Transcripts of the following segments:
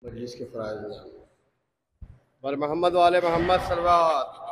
मजलिस के फ़राइज़ में बर मोहम्मद वाले मोहम्मद सलवात।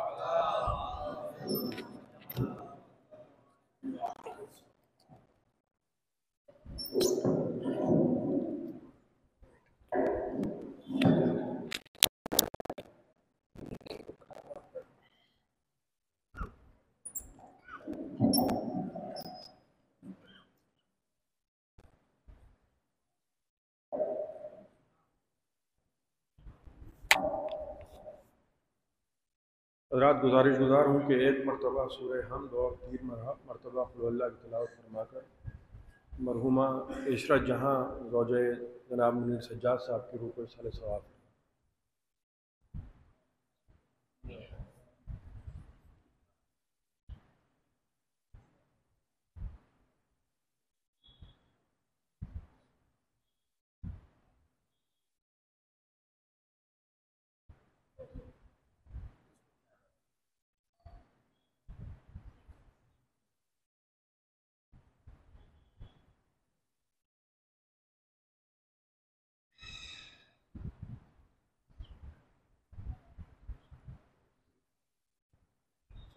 हज़रात गुजारिश गुजार हूँ कि एक मरतबा सूरह हमद और 3 मरतबा कुल अल्लाह की तिलावत फरमाकर मरहुमा इशरत जहाँ ज़ौजे जनाब मुनीर सज्जाद साहब की रूह को इसाले सवाब।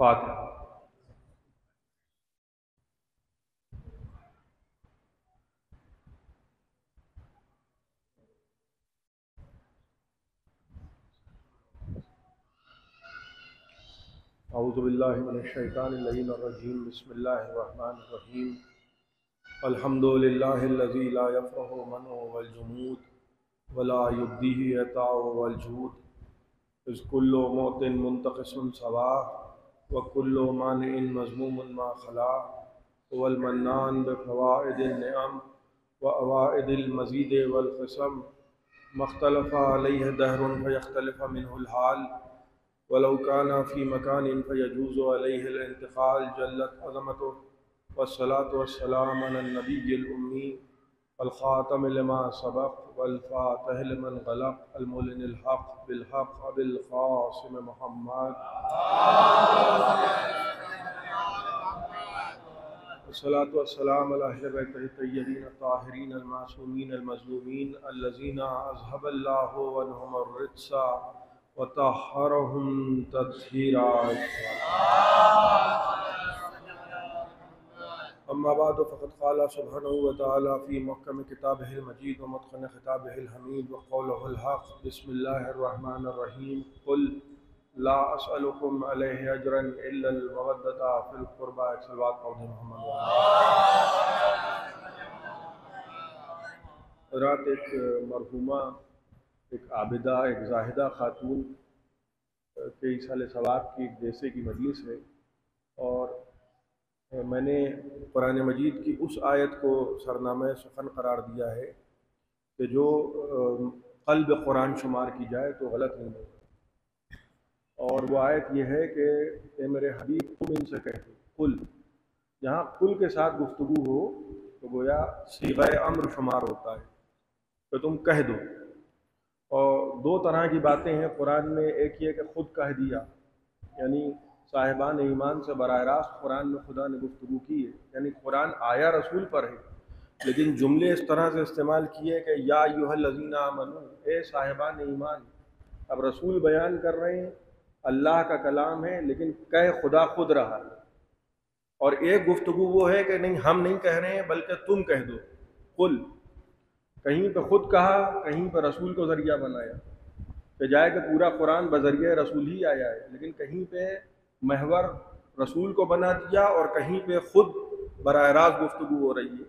फातिहा। औज़ु बिल्लाहि मिनश शैतानिर रजीम। बिस्मिल्लाहिर रहमानिर रहीम। अल्हम्दुलिल्लाहिल्लज़ी ला यफ़रहु मन्हु वल जुमूद वला युब्दीहि अताउ वल जूद इज़ कुल्लु मौतिन मुंतक़िसुन सवा व कुल्लु मानिइन मज़मूमुन मा खला वल मन्नान बिफ़वाइदिन निअम व अवाइदिल मज़ीद वल क़िसम मख्तलफ़ा अलैहि दहरुन फ़यख्तलिफ़ मिन्हुल हाल वलौ काना फ़ी मकानिन फ़यजूज़ु अलैहिल इंतिक़ाल जल्लत अज़मतुहु वस्सलातु वस्सलामु अलन नबिय्यिल उम्मी वल ख़ातमि लिमा सबक़ वल फ़ातिहि लिमन ग़लक़ अल मुलिनिल हक़ बिल हक़ अबिल क़ासिम मुहम्मद वस्सलातु वस्सलामु अला अहलि बैतिहि तय्यबीन अत्ताहिरीन अल मासूमीन अल मज़लूमीन अल्लज़ीना अज़हबल्लाहु अन्हुमुर रिज्सा व तह्हरहुम तत्हीरा। अम्मा बाद फ़क़द क़ाल सुब्हानहु व तआला फ़ी मुहकम किताबिहिल मजीद व मुत्क़न खिताबिहिल हमीद व क़ौलुहुल हक़। बिस्मिल्लाहिर रहमानिर रहीम। क़ुल ला अस्अलुकुम अलैहि अजरन इल्लल मवद्दता फ़िल क़ुरबा। सल्लल्लाहु अलैहि मोहम्मद। रात एक मरहुमा, एक आबिदा, एक ज़ाहिदा ख़ातून के इसाले सवाब की एक जैसे की मजलिस है और मैंने कुरान मजीद की उस आयत को सरनामे सुखन करार दिया है कि जो क़ल्ब कुरान शुमार की जाए तो गलत नहीं होगा। और वो आयत ये है कि ए मेरे हबीब तुम इनसे कह दो, कुल, जहाँ कुल के साथ गुफ्तगू हो तो गोया सीग़े अम्र शुमार होता है, तो तुम कह दो। और दो तरह की बातें हैं कुरान में, एक ये कि ख़ुद कह दिया, यानी साहिबान ईमान से बराह रास्त कुरान में खुदा ने गुफ्तगू की है, यानी कुरान आया रसूल पर है, लेकिन जुमले इस तरह से इस्तेमाल किए कि या अय्युहल्लज़ीना आमनू, ए साहिबान ईमान। अब रसूल बयान कर रहे हैं, अल्लाह का कलाम है, लेकिन कह खुदा खुद रहा है। और एक गुफ्तगू वो है कि नहीं, हम नहीं कह रहे हैं बल्कि तुम कह दो, कुल। कहीं पर खुद कहा, कहीं पर रसूल को ज़रिया बनाया, कि जाए कि पूरा कुरान बज़रिए रसूल ही आया है, लेकिन कहीं पे महवर रसूल को बना दिया और कहीं पे खुद बराह रास्त गुफ्तगू हो रही है।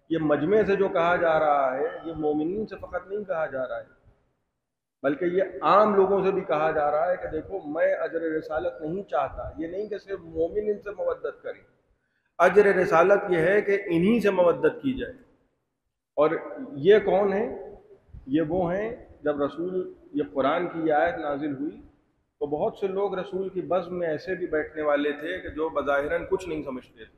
ये मजमे से जो कहा जा रहा है, ये मोमिनीन से फ़कत नहीं कहा जा रहा है, बल्कि ये आम लोगों से भी कहा जा रहा है कि देखो, मैं अजर रिसालत नहीं चाहता। ये नहीं कि सिर्फ मोमिन इनसे मवद्दत करें, अजर रिसालत ये है कि इन्हीं से मवद्दत की जाए। और ये कौन है? ये वो हैं, जब रसूल, ये कुरान की आयत नाजिल हुई तो बहुत से लोग रसूल की बज़्म में ऐसे भी बैठने वाले थे कि जो बज़ाहिरन कुछ नहीं समझते थे,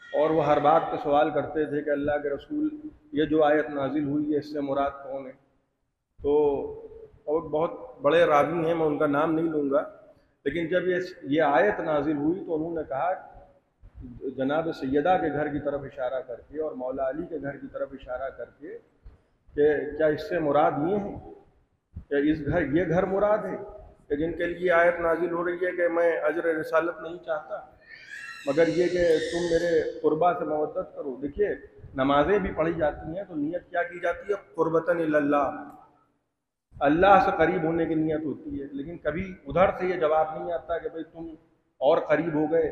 और वो हर बात पे सवाल करते थे कि अल्लाह के रसूल, ये जो आयत नाजिल हुई है इससे मुराद कौन है? तो और बहुत बड़े रावी हैं, मैं उनका नाम नहीं लूँगा, लेकिन जब ये आयत नाजिल हुई तो उन्होंने कहा, जनाब सैयदा के घर की तरफ इशारा करके और मौला अली के घर की तरफ इशारा करके, कि क्या इससे मुराद ये है, क्या ये घर मुराद है कि जिनके लिए आयत नाजिल हो रही है कि मैं अजर रिसालत नहीं चाहता, मगर ये कि तुम मेरे कुर्बा से मवद्दत करो। देखिए, नमाजें भी पढ़ी जाती हैं तो नियत क्या की जाती है? कुर्बतन इल्लल्लाह, अल्लाह से करीब होने की नियत होती है। लेकिन कभी उधर से ये जवाब नहीं आता कि भाई तुम और करीब हो गए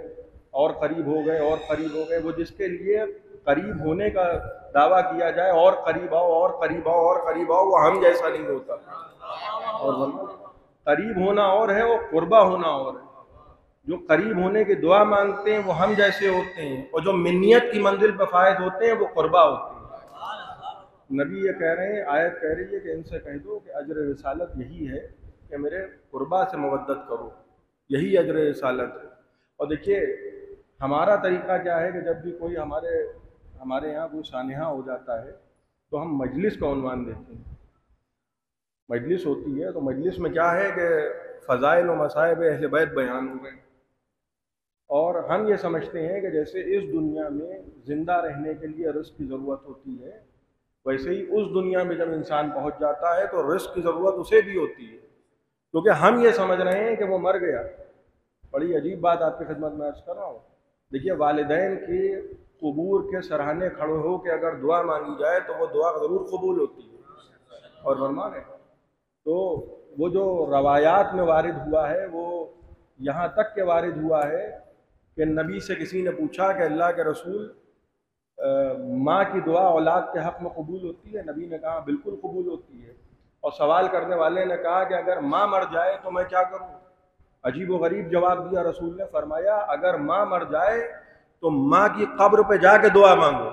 और करीब हो गए और करीब हो गए। वो जिसके लिए करीब होने का दावा किया जाए, और करीब आओ और करीब आओ और करीब आओ, वो हम जैसा नहीं होता। और वरना करीब होना और है, वो कुर्बा होना और है। जो करीब होने की दुआ मांगते हैं वो हम जैसे होते हैं, और जो मिन्नियत की मंजिल पर फायद होते हैं वो कुर्बा होते हैं। नबी ये कह रहे हैं, आयत कह रही है कि इनसे कह दो कि अजर रिसालत यही है कि मेरे कुर्बा से मवद्दत करो, यही अजर रिसालत है। और देखिए, हमारा तरीका क्या है कि जब भी कोई हमारे यहाँ कोई सानिहा हो जाता है तो हम मजलिस का उन्वान देते हैं। मजलिस होती है तो मजलिस में क्या है कि फ़ज़ाइल व मसाइब अहले बैत बयान हो गए, और हम ये समझते हैं कि जैसे इस दुनिया में ज़िंदा रहने के लिए रिस्क की ज़रूरत होती है, वैसे ही उस दुनिया में जब इंसान पहुंच जाता है तो रिस्क की ज़रूरत उसे भी होती है, क्योंकि हम ये समझ रहे हैं कि वो मर गया। बड़ी अजीब बात आपकी खिदमत में अर्ज़ कर रहा हूँ। देखिए, वालिदैन के कबूर के सराहने खड़े हो के अगर दुआ मांगी जाए तो वो दुआ ज़रूर कबूल होती है। और फरमान है तो वो जो रवायात में वारिद हुआ है, वो यहाँ तक के वारिद हुआ है कि नबी से किसी ने पूछा कि अल्लाह के रसूल, माँ की दुआ औलाद के हक़ में कबूल होती है? नबी ने कहा बिल्कुल कबूल होती है। और सवाल करने वाले ने कहा कि अगर माँ मर जाए तो मैं क्या करूँ? अजीब व गरीब जवाब दिया रसूल ने। फरमाया, अगर माँ मर जाए तो माँ की कब्र पे जाके दुआ मांगो,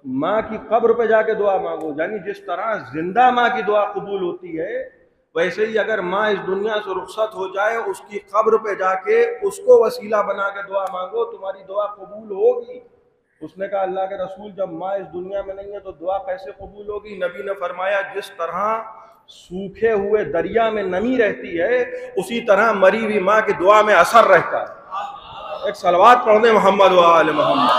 माँ की कब्र पे जाके दुआ मांगो। यानी जिस तरह जिंदा माँ की दुआ कबूल होती है, वैसे ही अगर माँ इस दुनिया से रुखसत हो जाए, उसकी कब्र पे जाके उसको वसीला बना के दुआ मांगो, तुम्हारी दुआ कबूल होगी। उसने कहा, अल्लाह के रसूल, जब माँ इस दुनिया में नहीं है तो दुआ कैसे कबूल होगी? नबी ने फरमाया, जिस तरह सूखे हुए दरिया में नमी रहती है, उसी तरह मरी हुई माँ की दुआ में असर रहता है। एक सलवात पढ़ दे मोहम्मद व आले मोहम्मद।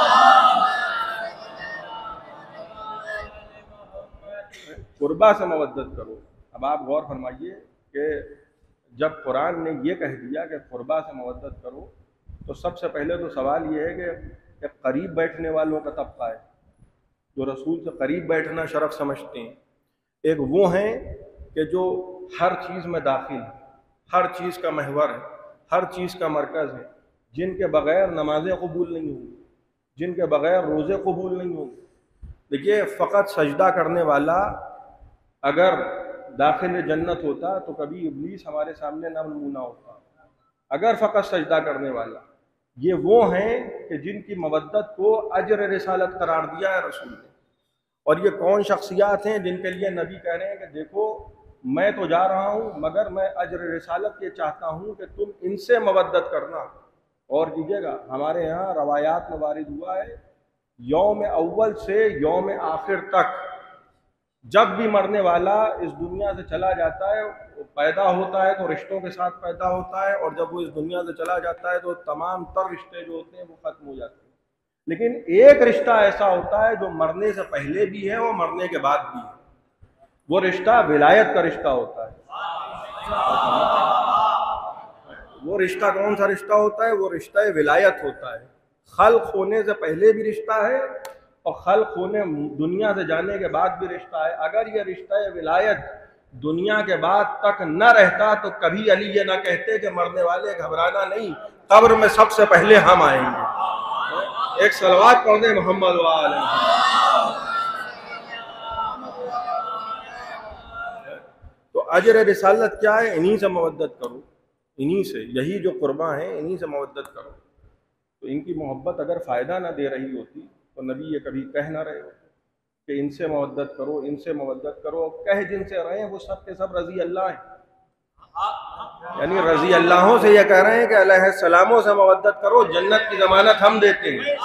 कुर्बा से मवद्दत करो। अब आप गौर फरमाइए कि जब कुरान ने ये कह दिया कि कुर्बा से मवद्दत करो, तो सबसे पहले तो सवाल ये है कि करीब बैठने वालों का तबका है जो रसूल से करीब बैठना शरफ समझते हैं। एक वो हैं कि जो हर चीज़ में दाखिल है, हर चीज़ का महवर है, हर चीज़ का मरकज़ है, जिनके बग़ैर नमाजें कबूल नहीं होंगी, जिनके बग़ैर रोज़े कबूल नहीं होंगे। देखिए, फ़कत सजदा करने वाला अगर दाखिल जन्नत होता तो कभी इब्लीस हमारे सामने ना नमूना होता। अगर फ़कत सजदा करने वाला, ये वो हैं कि जिनकी मवद्दत को अजर रिसालत करार दिया है रसूल ने। और ये कौन शख्सियात हैं जिनके लिए नबी कह रहे हैं कि देखो, मैं तो जा रहा हूँ मगर मैं अजर रिसालत ये चाहता हूँ कि तुम इनसे मवद्दत करना। और कीजिएगा, हमारे यहाँ रवायात में वारिद हुआ है, यौम अव्वल से यौम आखिर तक जब भी मरने वाला इस दुनिया से चला जाता है, पैदा होता है तो रिश्तों के साथ पैदा होता है, और जब वो इस दुनिया से चला जाता है तो तमाम तर रिश्ते जो होते हैं वो खत्म हो जाते हैं। लेकिन एक रिश्ता ऐसा होता है जो मरने से पहले भी है और मरने के बाद भी है। वो रिश्ता विलायत का रिश्ता होता है। वो रिश्ता कौन सा रिश्ता होता है? वो रिश्ता विलायत होता है। खल्क होने से पहले भी रिश्ता है और खल्क होने दुनिया से जाने के बाद भी रिश्ता है। अगर ये रिश्ता विलायत दुनिया के बाद तक न रहता तो कभी अली ये ना कहते कि मरने वाले घबराना नहीं, कब्र में सबसे पहले हम आएंगे। एक सलवात पढ़ दे मोहम्मद वाले। तो अजर रिसालत क्या है? इन्हीं से मवद्दत करो, इन्हीं से, यही जो कुर्बा है इन्हीं से मवद्दत करो। तो इनकी मोहब्बत अगर फ़ायदा ना दे रही होती तो नबी ये कभी कह ना रहे होते कि इनसे मवद्दत करो, इनसे मवद्दत करो। कह जिनसे रहे हैं वो सब के सब रज़ी अल्लाह हैं, यानी रज़ी अल्लाहों से ये कह रहे हैं कि अलैहिस्सलामों से मवद्दत करो, जन्नत की ज़मानत हम देते हैं।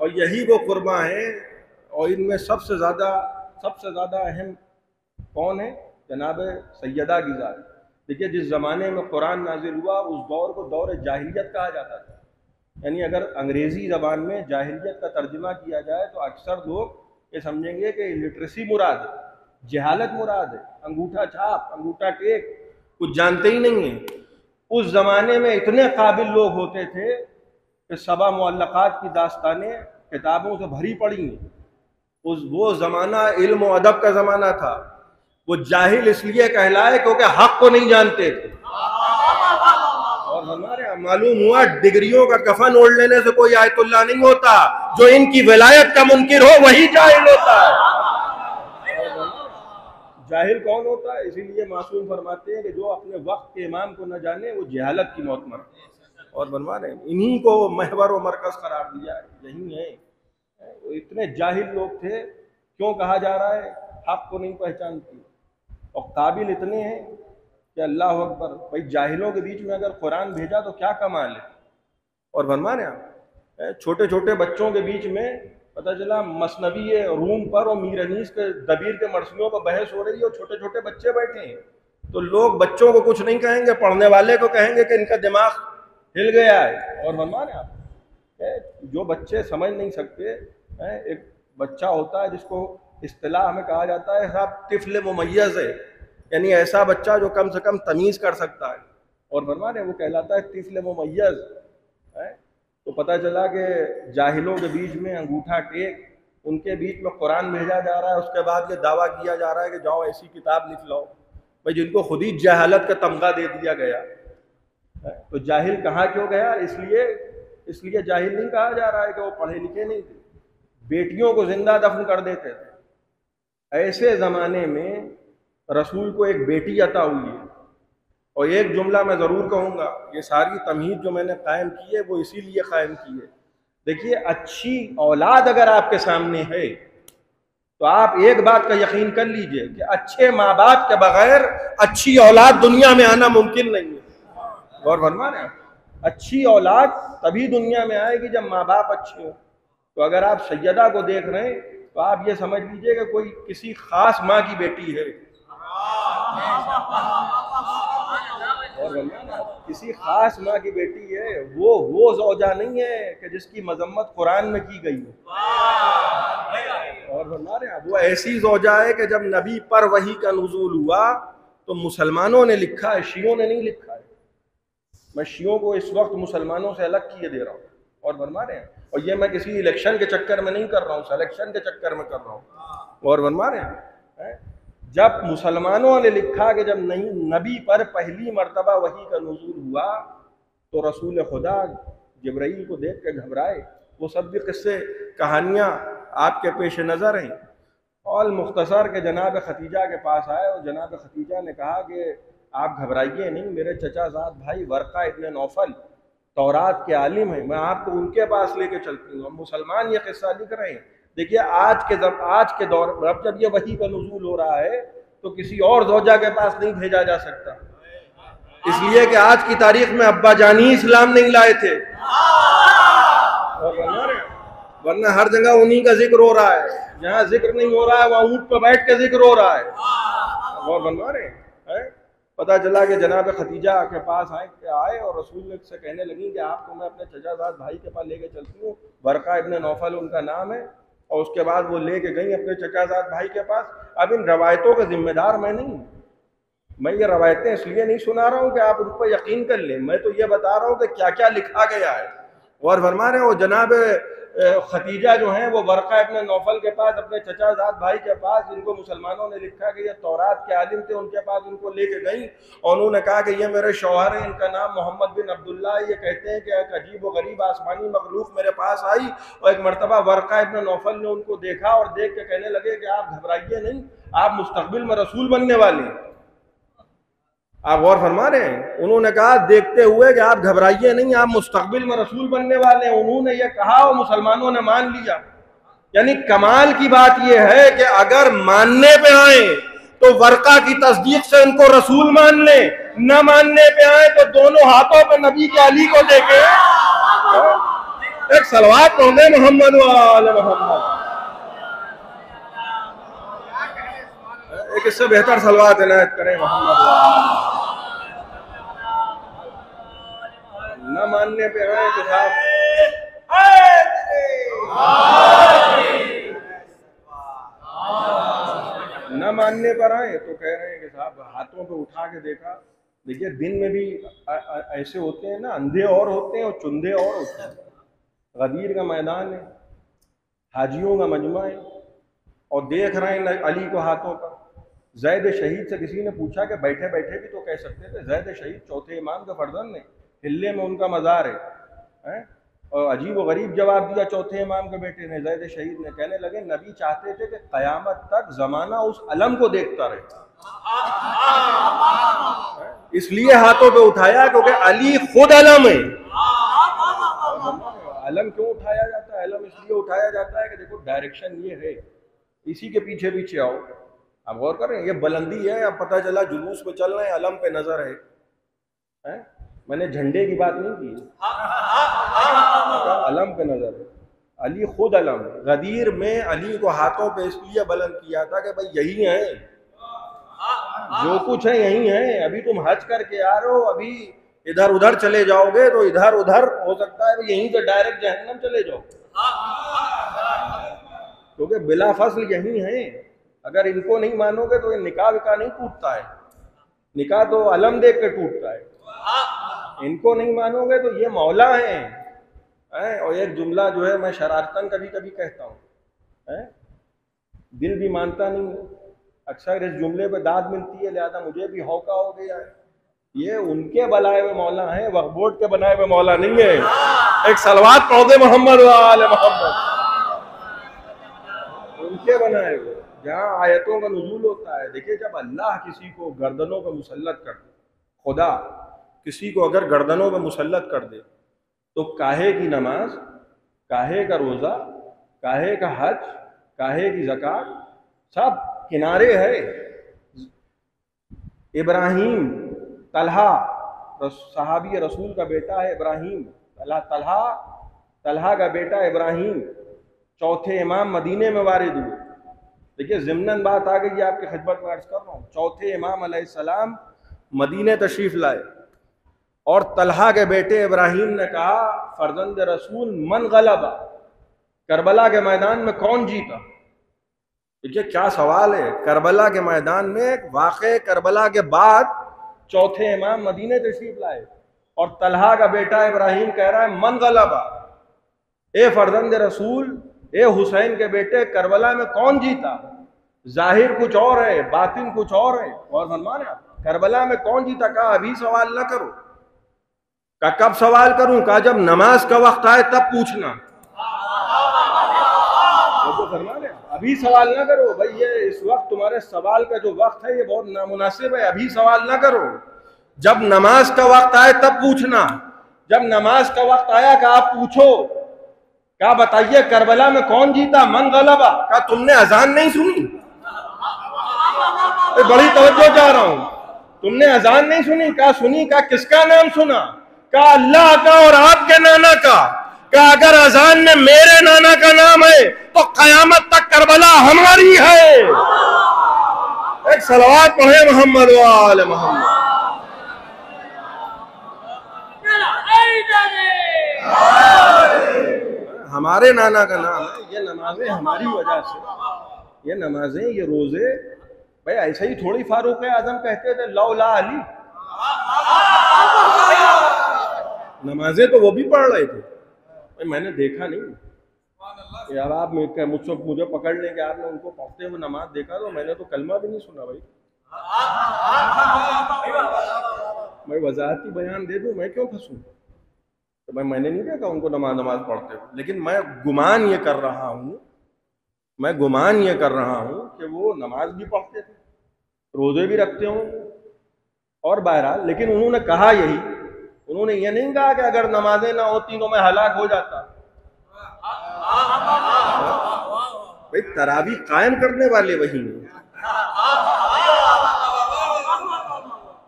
और यही वो कुर्बा है। और इनमें सबसे ज़्यादा अहम कौन है? जनाब सैयदा की ज़ात। देखिए, जिस ज़माने में कुरान नाजिल हुआ उस दौर को दौर जाहिलियत कहा जाता था। यानी अगर अंग्रेज़ी ज़बान में जाहिलियत का तर्जुमा किया जाए तो अक्सर लोग ये समझेंगे कि लिटरेसी मुराद है, जहालत मुराद है, अंगूठा छाप, अंगूठा टेक, कुछ जानते ही नहीं है। उस ज़माने में इतने काबिल लोग होते थे कि सबा मुअल्लक़ात की दास्तानें किताबों से भरी पड़ी हैं। वो ज़माना इल्म और अदब का ज़माना था। वो जाहिल इसलिए कहलाए क्योंकि हक़ को नहीं जानते थे। और हमारे यहाँ मालूम हुआ डिग्रियों का कफन ओढ़ लेने से कोई आयतुल्लाह नहीं होता, जो इनकी विलायत का मुनकिर हो वही जाहिल होता है। जाहिल कौन होता है? इसीलिए मासूम फरमाते हैं कि जो अपने वक्त के इमाम को न जाने वो जहालत की मौत मरे। और बनवा रहे हैं, इन्हीं को महवर व मरकज करार दिया है, यही है। वो इतने जाहिल लोग थे, क्यों कहा जा रहा है हक को नहीं पहचानती, और काबिल इतने हैं कि अल्लाह अकबर। भाई जाहिलों के बीच में अगर कुरान भेजा तो क्या कमाल है। और बनवा रहे हैं, छोटे छोटे बच्चों के बीच में पता चला मसनवी रूम पर और मीर अनीस के दबीर के मरसियों पर बहस हो रही है और छोटे छोटे बच्चे बैठे हैं। तो लोग बच्चों को कुछ नहीं कहेंगे, पढ़ने वाले को कहेंगे कि इनका दिमाग हिल गया है। और मनवा रहे आप, जो बच्चे समझ नहीं सकते, एक बच्चा होता है जिसको इस्तिलाह में कहा जाता है साहब तिफल मुमय्यज़ है, यानी ऐसा बच्चा जो कम से कम तमीज़ कर सकता है। और बनवा रहे वो कहलाता है तिफल मुमय्यज़। तो पता चला कि जाहिलों के बीच में अंगूठा टेक, उनके बीच में कुरान भेजा जा रहा है, उसके बाद ये दावा किया जा रहा है कि जाओ ऐसी किताब लिख लो, भाई जिनको खुद ही जहालत का तमगा दे दिया गया। तो जाहिल कहाँ क्यों गया? इसलिए जाहिल नहीं कहा जा रहा है कि वो पढ़े लिखे नहीं थे, बेटियों को जिंदा दफन कर देते थे। ऐसे ज़माने में रसूल को एक बेटी अता हुई है। और एक जुमला मैं ज़रूर कहूँगा, ये सारी तमहीद जो मैंने कायम की है वो इसीलिए कायम की है। देखिए, अच्छी औलाद अगर आपके सामने है तो आप एक बात का यकीन कर लीजिए कि अच्छे माँ बाप के बगैर अच्छी औलाद दुनिया में आना मुमकिन नहीं है। गौर फरमा रहे हैं, अच्छी औलाद तभी दुनिया में आएगी जब माँ बाप अच्छे हो। तो अगर आप सैयदा को देख रहे हैं तो आप ये समझ लीजिए कि कोई किसी खास माँ की बेटी है। और किसी खास माँ की बेटी है, वो ज़ौजा नहीं है कि जिसकी मजम्मत कुरान में की गई हो। और वो ऐसी ज़ौजा है कि जब नबी पर वही का नुज़ूल हुआ तो मुसलमानों ने लिखा है, शियों ने नहीं लिखा है। मैं शियों को इस वक्त मुसलमानों से अलग किए दे रहा हूँ। और बनवा रहे हैं, और ये मैं किसी इलेक्शन के चक्कर में नहीं कर रहा हूँ, सिलेक्शन के चक्कर में कर रहा हूँ। और बनवा रहे हैं, जब मुसलमानों ने लिखा कि जब नबी पर पहली मर्तबा वही का नुज़ूल हुआ तो रसूल खुदा जिब्राईल को देख के घबराए। वो सब भी किस्से कहानियाँ आपके पेश नज़र हैं। और मुख्तसर के जनाब खतीजा के पास आए और जनाब खतीजा ने कहा कि आप घबराइए नहीं, मेरे चचाज़ाद भाई वरक़ा इब्न नौफल तौरात के आलिम हैं, मैं आपको उनके पास लेके चलती हूँ। मुसलमान ये किस्सा लिख रहे हैं। देखिए, आज के दौर में जब ये वही का नुज़ूल हो रहा है तो किसी और ज़ौजा के पास नहीं भेजा जा सकता, इसलिए कि आज की तारीख में अब्बा जानी इस्लाम नहीं लाए थे। और वरना हर जगह उन्हीं का जिक्र हो रहा है, जहाँ जिक्र नहीं हो रहा है वहाँ ऊँट पर बैठ के जिक्र हो रहा है। और बनवा रहे हैं, पता चला कि जनाब खतीजा के पास आए और रसूल से कहने लगी कि आपको मैं अपने चचाज़ाद भाई के पास लेके चलती हूँ, वरक़ा इब्न नौफल उनका नाम है। और उसके बाद वो लेके गई अपने चचाज़ाद भाई के पास। अब इन रवायतों का जिम्मेदार मैं नहीं हूँ, मैं ये रवायतें इसलिए नहीं सुना रहा हूँ कि आप उन पर यकीन कर लें, मैं तो ये बता रहा हूँ कि क्या क्या लिखा गया है। और फरमा रहे हैं, वो जनाब खतीजा जो हैं वो वरक़ा इब्न नौफल के पास, अपने चचाज़ाद भाई के पास, जिनको मुसलमानों ने लिखा कि ये तौरात के आलिम थे, उनके पास उनको लेके गई और उन्होंने कहा कि ये मेरे शौहर हैं, इनका नाम मोहम्मद बिन अब्दुल्ला है। ये कहते हैं कि एक अजीब व गरीब आसमानी मखलूक मेरे पास आई और एक मरतबा वरक़ा इब्न नौफल ने उनको देखा और देख के कहने लगे कि आप घबराइए नहीं, आप मुस्तक़बिल में रसूल बनने वाले हैं। आप गौर फरमा रहे हैं, उन्होंने कहा देखते हुए कि आप घबराइए नहीं, आप मुस्तक़बिल में रसूल बनने वाले हैं। उन्होंने ये कहा और मुसलमानों ने मान लिया। यानी कमाल की बात यह है कि अगर मानने पे आए तो वरक़ा की तस्दीक से उनको रसूल मान ले, न मानने पे आए तो दोनों हाथों पे नबी के अली को देखे एक सलवात पढ़े मोहम्मद वाले मोहम्मद। एक इससे बेहतर सलवात इनायत करें मोहम्मद। न मानने पे आए तो साहब न मानने पर आए तो कह रहे हैं कि साहब हाथों पे उठा के देखा। देखिए दिन में भी ऐसे होते हैं ना, अंधे और होते हैं और चुंधे और होते हैं। गदीर का मैदान है, हाजियों का मजमा है, और देख रहे हैं अली को हाथों पर। जैद शहीद से किसी ने पूछा कि बैठे बैठे भी तो कह सकते थे, जैद शहीद चौथे इमाम के फर्जंद ने, हिल्ले में उनका मज़ार है? और अजीब व गरीब जवाब दिया चौथे इमाम के बेटे ने, जैद शहीद ने। कहने लगे नबी चाहते थे कि क़यामत तक ज़माना उस अलम को देखता रहे, इसलिए हाथों पे उठाया क्योंकि अली खुद अलम है। अलम क्यों उठाया जाता है? अलम इसलिए उठाया जाता है कि देखो डायरेक्शन ये है, इसी के पीछे पीछे आओ। आप गौर करें, ये बुलंदी है, अब पता चला जुलूस में चल रहे हैं, अलम पे नजर है? मैंने झंडे की बात नहीं की, अलम पे नजर है। अली खुद अलम। गदीर में अली को हाथों पे इसलिए बुलंद किया था कि भाई यही है, जो कुछ है यही है। अभी तुम हज करके आ रहे हो, अभी इधर उधर चले जाओगे तो इधर उधर हो सकता है यहीं से डायरेक्ट जहन्नम चले जाओ, क्योंकि बिला फसल यही है। अगर इनको नहीं मानोगे तो ये निकाह विकाह नहीं टूटता है, निकाह तो अलम देख के टूटता है। इनको नहीं मानोगे तो ये मौला है। और एक जुमला जो है मैं शरारतन कभी कभी कहता हूँ, दिल भी मानता नहीं है, अक्सर इस जुमले पे दाद मिलती है, लिहाजा मुझे भी हौका हो गया है। ये उनके बनाए हुए मौला है, वक्फ के बनाए हुए मौला नहीं है। एक सलवात पढ़ दे मोहम्मद वाले मोहम्मद, उनके बनाए हुए, जहाँ आयतों का नुज़ूल होता है। देखिए जब अल्लाह किसी को गर्दनों पर मुसल्लत कर दे, खुदा किसी को अगर गर्दनों पर मुसल्लत कर दे, तो काहे की नमाज, काहे का रोज़ा, काहे का हज, काहे की ज़कात, सब किनारे है। इब्राहीम तलहा, सहाबी रसूल का बेटा है इब्राहीम, तलहा का बेटा इब्राहीम चौथे इमाम मदीने में वारिद हुए। देखिए ज़िम्नन बात आ गई, आपकी खिदमत में अर्ज कर रहा हूँ। चौथे इमाम अलैहिस्सलाम मदीने तशरीफ लाए और तलहा के बेटे इब्राहीम ने कहा, फर्जंद रसूल मन गलबा, करबला के मैदान में कौन जीता? देखिए क्या सवाल है। करबला के मैदान में, वाक़े करबला के बाद चौथे इमाम मदीने तशरीफ लाए और तलहा का बेटा इब्राहीम कह रहा है मन गलबा, ए फर्जंद रसूल, ए हुसैन के बेटे, करबला में कौन जीता? जाहिर कुछ और है, बातिन कुछ और है। और फरमाने आप, करबला में कौन जीता? कहा अभी सवाल ना करो। कहा कब सवाल करूं? कहा जब नमाज का वक्त आए तब पूछना। तो फरमाने अभी सवाल ना करो भाई, ये इस वक्त तुम्हारे सवाल का जो वक्त है ये बहुत नामुनासिब है, अभी सवाल ना करो। जब नमाज का वक्त आए तब पूछना। जब नमाज का वक्त आया कहा आप पूछो। कहा बताइए करबला में कौन जीता? मन गलबा। कहा तुमने अजान नहीं सुनी? बड़ी तवज्जो चाह रहा हूं, तुमने अजान नहीं सुनी? कहा सुनी। कहा किसका नाम सुना? कहा अल्लाह का और आपके नाना का। कहा अगर अजान में मेरे नाना का नाम है तो कयामत तक करबला हमारी है। एक सलवात पढ़े मोहम्मद वाले मोहम्मद। हमारे नाना का नाम है। ये नमाजें हमारी वजह से, ये नमाजें, ये रोजे, भाई ऐसे ही थोड़ी फारूक आजम कहते थे लौला अली। नमाजें तो वो भी पढ़ रहे थे। भाई मैंने देखा नहीं कि अब आप मुझे पकड़ लें कि आपने उनको पढ़ते हुए नमाज देखा, तो मैंने तो कलमा भी नहीं सुना। भाई मैं वजाहती बयान दे दूं, मैं क्यों फंसूं? तो भाई मैंने नहीं देखा उनको नमाज पढ़ते हुए, लेकिन मैं गुमान ये कर रहा हूँ, मैं गुमान ये कर रहा हूँ कि वो नमाज भी पढ़ते थे, रोजे भी रखते होंगे। और बहरहाल, लेकिन उन्होंने कहा यही, उन्होंने ये नहीं कहा कि अगर नमाजें ना होती तो मैं हलाक हो जाता। भाई तरावी कायम करने वाले वही हैं।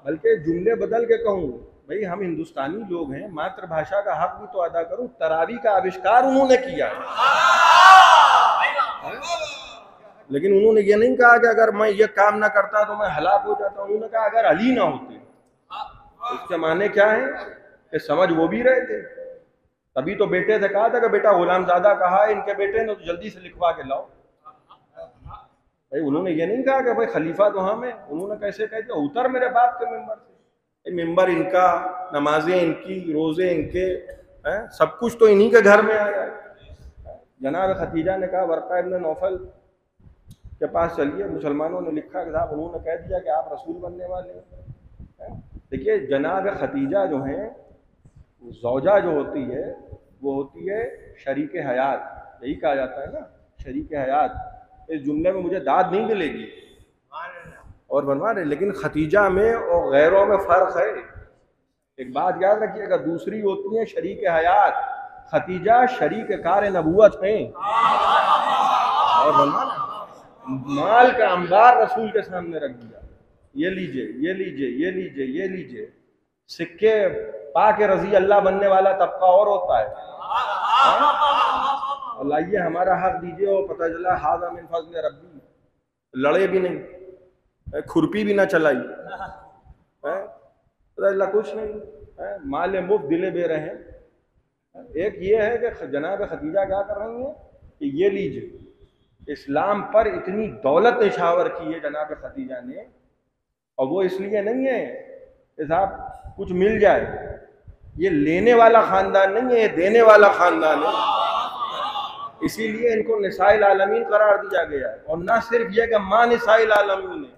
बल्कि जुमले बदल के कहूँ, भाई हम हिंदुस्तानी लोग हैं, मातृभाषा का हक भी तो अदा करूं। तरावी का आविष्कार उन्होंने किया है, लेकिन उन्होंने ये नहीं कहा कि अगर मैं ये काम ना करता तो मैं हलाक हो जाता। उन्होंने कहा अगर अली ना होते। इसके माने क्या है कि समझ वो भी रहे थे तभी तो बेटे से कहा था कि बेटा गुलामजादा कहा है इनके बेटे ने, तो जल्दी से लिखवा के लाओ। भाई उन्होंने ये नहीं कहा कि भाई खलीफा तो हम है, उन्होंने कैसे कह दिया उतर मेरे बाप के मिंबर से। मिंबर इनका, नमाजें इनकी, रोजे इनके, सब कुछ तो इन्हीं के घर में आया है। जनाब खतीजा ने कहा वर्का इब्न नौफल के पास चलिए, मुसलमानों ने लिखा कि साहब उन्होंने कह दिया कि आप रसूल बनने वाले हैं। देखिए जनाब खतीजा जो हैं, ज़ौजा जो होती है वो होती है शरीक हयात, यही कहा जाता है ना शरीक हयात। इस जुमले में मुझे दाद नहीं मिलेगी और बनवा रहे, लेकिन खतीजा में और गैरों में फ़र्क है। एक बात याद रखिएगा, दूसरी होती है शरीक हयात, खतीजा शरीक कार नबूवत है। और बनवा माल का अंबार रसूल के सामने रख दिया, ये लीजिए ये लीजिए ये लीजिए ये लीजिए। सिक्के पाके रजी अल्लाह बनने वाला तबका और होता है, और लाइए हमारा हक दीजिए, और पता चला हाज़ा मिन फज़्ल रब्बी, लड़े भी नहीं, खुरपी भी ना चलाई, पता चला कुछ नहीं, माल मुफ्त दिले बे रहे हैं। एक ये है कि जनाब खतीजा क्या कर रही हैं कि ये लीजिए, इस्लाम पर इतनी दौलत निछावर की है जनाब खतीजा ने, और वो इसलिए नहीं है कि साहब कुछ मिल जाए, ये लेने वाला खानदान नहीं है, ये देने वाला खानदान है। इसीलिए इनको निसाइल आलमीन करार दिया गया है। और ना सिर्फ यह कि माँ निसाइल आलमीन है,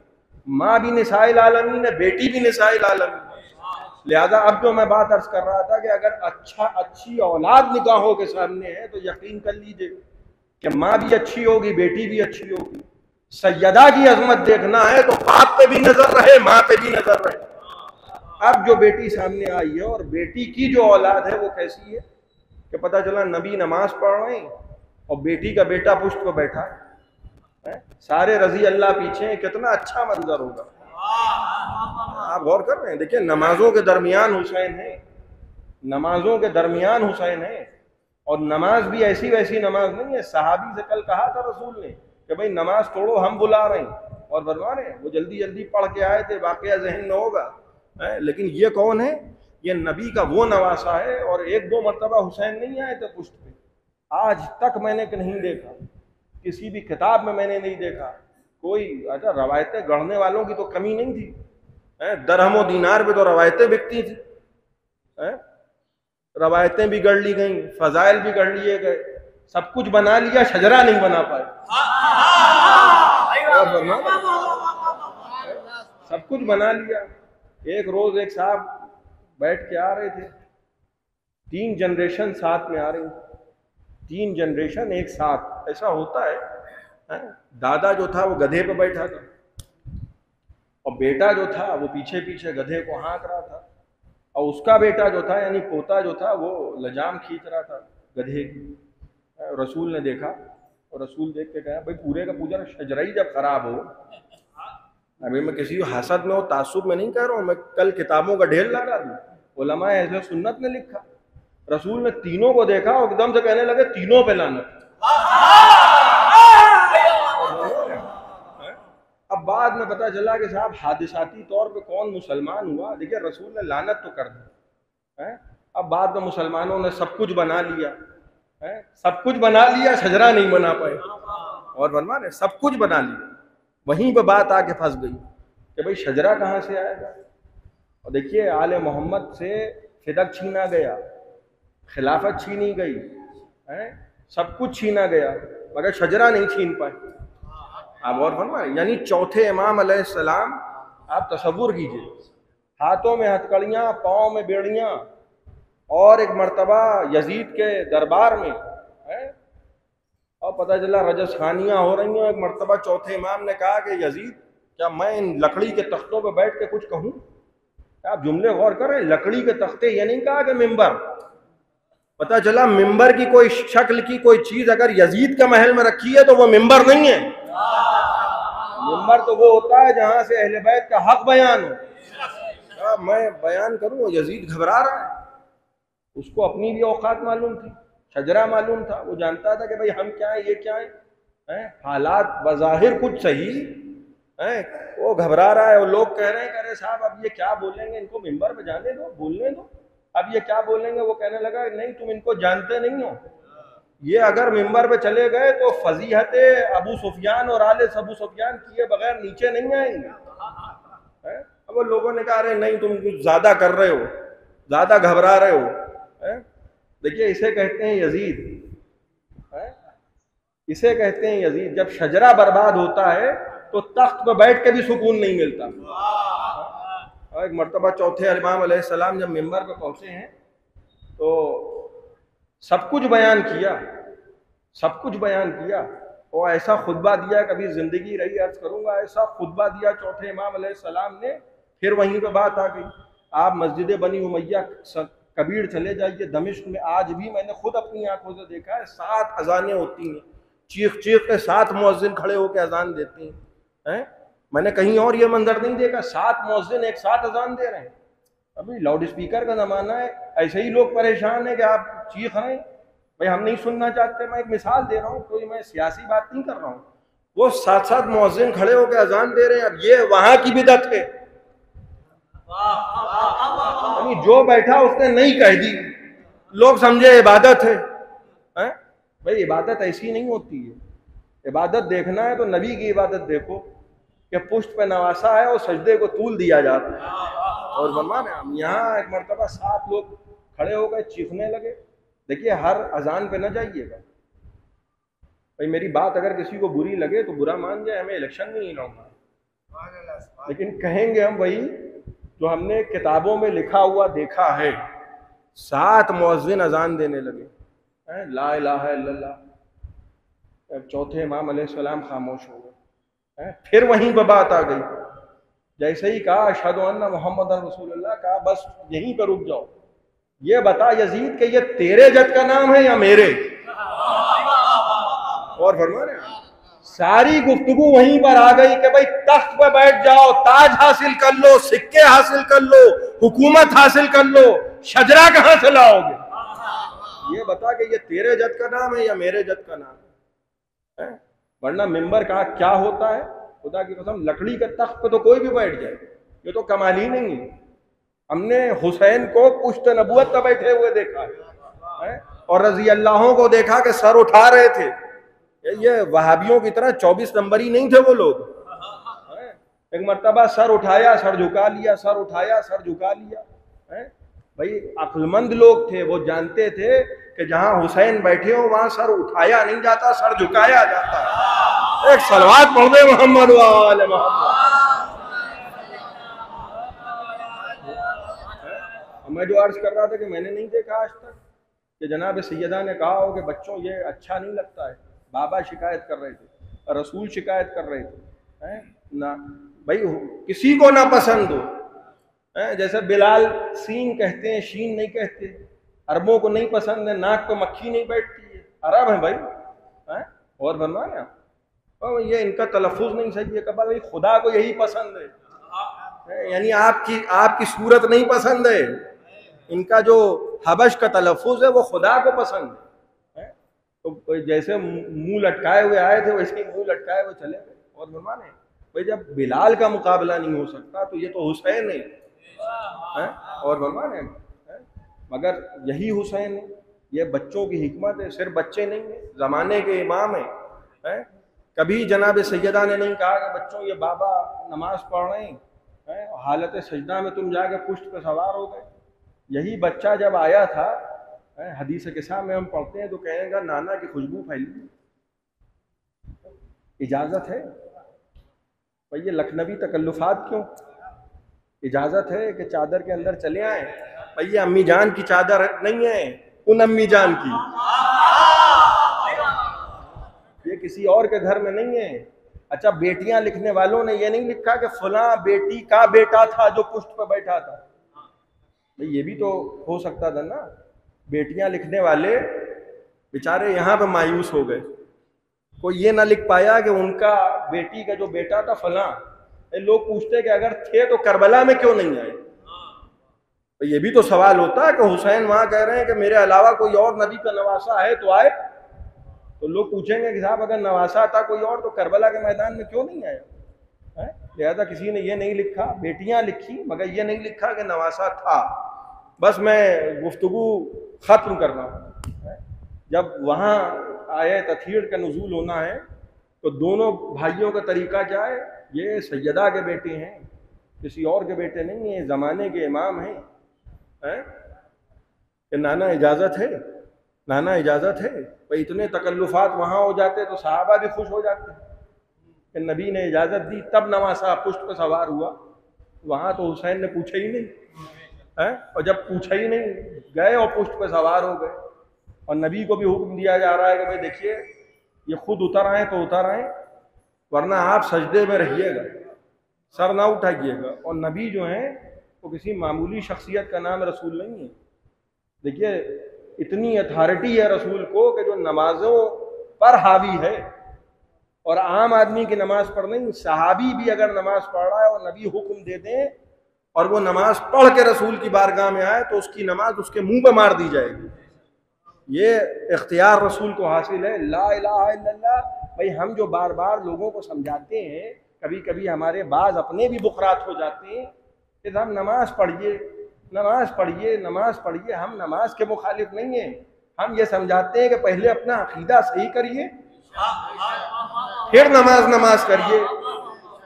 माँ भी निसाइल आलमीन है, बेटी भी निसाइल आलमीन है। लिहाजा अब जो मैं बात अर्ज कर रहा था कि अगर अच्छी औलाद निगाहों के सामने है तो यकीन कर लीजिए कि माँ भी अच्छी होगी, बेटी भी अच्छी होगी। सैयदा की अजमत देखना है तो बाप पे भी नजर रहे, माँ पे भी नजर रहे। अब जो बेटी सामने आई है और बेटी की जो औलाद है वो कैसी है कि पता चला नबी नमाज पढ़ रहे हैं और बेटी का बेटा पुश्त पर बैठा है, सारे रजी अल्लाह पीछे हैं, कितना अच्छा मंजर होगा। आप गौर कर रहे हैं, देखिए नमाजों के दरमियान हुसैन है, नमाजों के दरमियान हुसैन है, और नमाज भी ऐसी वैसी नमाज नहीं है। सहाबी से कल कहा था रसूल ने कि भाई नमाज तोड़ो, हम बुला रहे हैं, और बनवा रहे हैं। वो जल्दी जल्दी पढ़ के आए थे, वाकया जहन में होगा, लेकिन ये कौन है? ये नबी का वो नवासा है। और एक दो मरतबा हुसैन नहीं आए थे पुश्त पे, आज तक मैंने नहीं देखा, किसी भी किताब में मैंने नहीं देखा कोई। अच्छा, रवायतें गढ़ने वालों की तो कमी नहीं थी, दरहम दीनार पे तो रवायतें बिकती थी, रवायतें भी गढ़ ली गई, फजाइल भी गढ़ लिए गए, सब कुछ बना लिया, शजरा नहीं बना पाए। सब कुछ बना लिया। एक रोज एक साहब बैठ के आ रहे थे, 3 जनरेशन साथ में आ रही, 3 जनरेशन एक साथ। ऐसा होता है, दादा जो था वो गधे पे बैठा था और बेटा जो था वो पीछे पीछे गधे को हाँक रहा था, और उसका बेटा जो था यानी पोता जो था वो लजाम खींच रहा था गधे की। रसूल ने देखा और रसूल देख के कहा भाई पूरे का पूरा शजरा ही जब खराब हो, अभी मैं किसी हसद में हो तासुब में नहीं कह रहा हूँ, मैं कल किताबों का ढेर लगा दूँ, उलमा अहले सुन्नत ने लिखा। रसूल ने तीनों को देखा और एकदम से कहने लगे तीनों पे लानत। अब बाद में पता चला कि साहब हादिसाती तौर पे कौन मुसलमान हुआ। देखिए रसूल ने लानत तो कर दी, अब बाद में मुसलमानों ने सब कुछ बना लिया, सब कुछ बना लिया, शजरा नहीं बना पाए। और बनवा रहे, सब कुछ बना लिया, वहीं पे बात आके फंस गई कि भाई शजरा कहाँ से आएगा। और देखिए आले मोहम्मद से फिदक छीना गया, खिलाफत छीनी गई, सब कुछ छीना गया, मगर शजरा नहीं छीन पाए। आप और फरमाए, यानी चौथे इमाम अलैहिस्सलाम, आप तसव्वुर कीजिए, हाथों में हथकड़ियाँ, पाँव में बेड़ियाँ, और एक मर्तबा यजीद के दरबार में और पता चला रजसखानियाँ हो रही हैं। एक मर्तबा चौथे इमाम ने कहा कि यजीद, क्या मैं इन लकड़ी के तख्तों पे बैठ के कुछ कहूँ? आप जुमले गौर करें, लकड़ी के तख्ते, ये नहीं कहा कि मिंबर। पता चला मिंबर की कोई शक्ल की कोई चीज अगर यजीद के महल में रखी है तो वो मिंबर नहीं है। मिंबर तो वो होता है जहां से अहले बैत का हक बयान हो। मैं बयान करूं, यजीद घबरा रहा है, उसको अपनी भी औकात मालूम थी, शजरा मालूम था, वो जानता था कि भाई हम क्या है, ये क्या है, हालात बज़ाहिर कुछ सही है, वो घबरा रहा है। और लोग कह रहे हैं कि अरे साहब अब ये क्या बोलेंगे, इनको मिंबर पे जाने दो, बोलने दो। अब ये क्या बोलेंगे, वो कहने लगा नहीं तुम इनको जानते नहीं हो, ये अगर मिंबर पे चले गए तो फजीहत अबू सुफियान और आले अबू सुफियान किए बगैर नीचे नहीं आएंगे। अब वो लोगों ने कहा अरे नहीं तुम कुछ ज्यादा कर रहे हो, ज्यादा घबरा रहे हो। देखिए इसे कहते हैं यजीद, इसे कहते हैं यजीद। जब शजरा बर्बाद होता है तो तख्त पर बैठ के भी सुकून नहीं मिलता। एक मर्तबा चौथे इमाम अलैहिस्सलाम जब मिंबर पे पहुंचे हैं तो सब कुछ बयान किया, सब कुछ बयान किया, और ऐसा खुतबा दिया कभी जिंदगी रही अर्ज करूंगा, ऐसा खुतबा दिया चौथे इमाम अलैहिस्सलाम ने। फिर वहीं पे बात आ गई, आप मस्जिद बनी उमैया कबीर चले जाइए दमिश्क में, आज भी मैंने खुद अपनी आंखों से देखा है 7 अजानें होती हैं, चीख चीख के 7 मुअज्जिन खड़े होकर अजान देते हैं। मैंने कहीं और ये मंजर नहीं देखा, 7 मुअज्जिन एक साथ अजान दे रहे हैं। अभी लाउड स्पीकर का जमाना है, ऐसे ही लोग परेशान है कि आप चीख रहे हैं, भाई हम नहीं सुनना चाहते। मैं एक मिसाल दे रहा हूँ, कोई मैं सियासी बात नहीं कर रहा हूँ। वो 7 मुअज्जिन खड़े होकर अजान दे रहे हैं। अब ये वहां की बिदअत है, यानी जो बैठा उसने नहीं कह दी, लोग समझे इबादत है। भाई इबादत ऐसी नहीं होती है। इबादत देखना है तो नबी की इबादत देखो कि पुष्ट पे नवासा है और सजदे को तूल दिया जाता है। और फरमान हम यहाँ एक मरतबा 7 लोग खड़े हो गए, चीखने लगे। देखिए हर अजान पे न जाइएगा भाई, मेरी बात अगर किसी को बुरी लगे तो बुरा मान जाए, हमें इलेक्शन में नहीं लड़ना, लेकिन कहेंगे हम वही जो हमने किताबों में लिखा हुआ देखा है। 7 मुअज्जिन अजान देने लगे, ला इलाहा इल्लल्लाह। चौथे इमाम अलैहिस्सलाम खामोश हो गए। फिर वहीं पर बात आ गई, जैसे ही कहा अशहदु अन्ना मुहम्मदन रसूलुल्लाह, कहा बस यहीं पर रुक जाओ, ये बता यजीद कि ये तेरे जद का नाम है या मेरे। और फरमाने सारी गुफ्तगू वहीं पर आ गई कि भाई तख्त पर बैठ जाओ, ताज हासिल कर लो, सिक्के हासिल कर लो, हुकूमत हासिल कर लो, शजरा कहां से लाओगे? ये बता कि ये तेरे जद का नाम है या मेरे जद का नाम है। वरना मिंबर का क्या होता है, खुदा की कसम लकड़ी के तख्त पे तो कोई भी बैठ जाए, ये तो कमाल ही नहीं है। हमने हुसैन को पुश्त नबुवत पर बैठे हुए देखा है और रजी अल्लाहों को देखा कि सर उठा रहे थे। ये वहाबियों की तरह 24 नंबरी नहीं थे वो लोग। एक मर्तबा सर उठाया, सर झुका लिया, सर उठाया, सर झुका लिया। भाई अक्लमंद लोग थे, वो जानते थे कि जहां हुसैन बैठे हो वहां सर उठाया नहीं जाता, सर झुकाया जाता है। एक सलवात पढ़ दे मोहम्मद वाले मोहम्मद। मैं जो अर्ज कर रहा था कि मैंने नहीं देखा आज तक कि जनाब सैयदा ने कहा हो कि बच्चों ये अच्छा नहीं लगता है। बाबा शिकायत कर रहे थे, रसूल शिकायत कर रहे थे, ना भाई किसी को ना पसंद हो। जैसे बिलाल सीन कहते हैं, शीन नहीं कहते। अरबों को नहीं पसंद है, नाक पे मक्खी नहीं बैठती है, अरब है भाई। और बनवा ना ये इनका तलफ़ुज़ नहीं सही है, कहा भाई खुदा को यही पसंद है, यानी आपकी सूरत नहीं पसंद है, इनका जो हबश का तलफ़ुज़ है वो खुदा को पसंद है। तो जैसे मुंह लटकाए हुए आए थे वैसे ही मुंह लटकाए हुए चले गए। और बनवाने भाई जब बिलाल का मुकाबला नहीं हो सकता तो ये तो हुसैन है। और बनवाने मगर यही हुसैन है, ये बच्चों की हिकमत है। सिर्फ बच्चे नहीं है, ज़माने के इमाम है। कभी जनाब सैयदा ने नहीं कहा कि बच्चों ये बाबा नमाज पढ़ रहे हैं, हालत सजदा में तुम जाके पुष्ट पर सवार हो गए। यही बच्चा जब आया था, हदीस के साथ में हम पढ़ते हैं तो कहेगा नाना की खुशबू फैली, इजाज़त है भाई। ये लखनवी तकल्लुफात क्यों? इजाज़त है कि चादर के अंदर चले आए भाई। ये अम्मी जान की चादर नहीं है, उन अम्मी जान की, ये किसी और के घर में नहीं है। अच्छा बेटियां लिखने वालों ने ये नहीं लिखा कि फलां बेटी का बेटा था जो पुष्ट पर बैठा था। भाई ये भी तो हो सकता था ना। बेटियां लिखने वाले बेचारे यहाँ पे मायूस हो गए, कोई ये ना लिख पाया कि उनका बेटी का जो बेटा था फलां। लोग पूछते कि अगर थे तो करबला में क्यों नहीं आए? तो ये भी तो सवाल होता है कि हुसैन वहां कह रहे हैं कि मेरे अलावा कोई और नबी का नवासा है तो आए। तो लोग पूछेंगे कि साहब अगर नवासा था कोई और तो करबला के मैदान में क्यों नहीं आया? लिहाजा किसी ने ये नहीं लिखा, बेटियां लिखी मगर ये नहीं लिखा कि नवासा था। बस मैं गुफ्तगू ख़त्म कर रहा हूँ। जब वहाँ आए तथीर का नुज़ूल होना है तो दोनों भाइयों का तरीका क्या है, ये सैयदा के बेटे हैं, किसी और के बेटे नहीं है, ज़माने के इमाम हैं, कि नाना इजाज़त है, नाना इजाज़त है। भाई इतने तकल्लुफ़ात वहाँ हो जाते तो सहाबा भी खुश हो जाते कि नबी ने इजाज़त दी, तब नवासा पुष्ट पर सवार हुआ। वहाँ तो हुसैन ने पूछा ही नहीं है, और जब पूछा ही नहीं गए और पुष्ट पर सवार हो गए। और नबी को भी हुक्म दिया जा रहा है कि भाई देखिए ये खुद उतर आए तो उतर आए, वरना आप सजदे में रहिएगा, सर ना उठाइएगा। और नबी जो हैं वो किसी मामूली शख्सियत का नाम रसूल नहीं है। देखिए इतनी अथॉरिटी है रसूल को कि जो नमाजों पर हावी है, और आम आदमी की नमाज पढ़ नहीं, सहाबी भी अगर नमाज पढ़ रहा है और नबी हुक्म दे दें और वो नमाज पढ़ के रसूल की बारगाह में आए तो उसकी नमाज उसके मुंह पे मार दी जाएगी। ये इख्तियार रसूल को हासिल है, ला इलाहा इल्लल्लाह। भाई हम जो बार बार लोगों को समझाते हैं, कभी कभी हमारे बाज अपने भी बुकरात हो जाते हैं कि हम नमाज पढ़िए, नमाज पढ़िए, नमाज पढ़िए। हम नमाज के मुखालिफ नहीं हैं, हम ये समझाते हैं कि पहले अपना अकीदा सही करिए फिर नमाज करिए,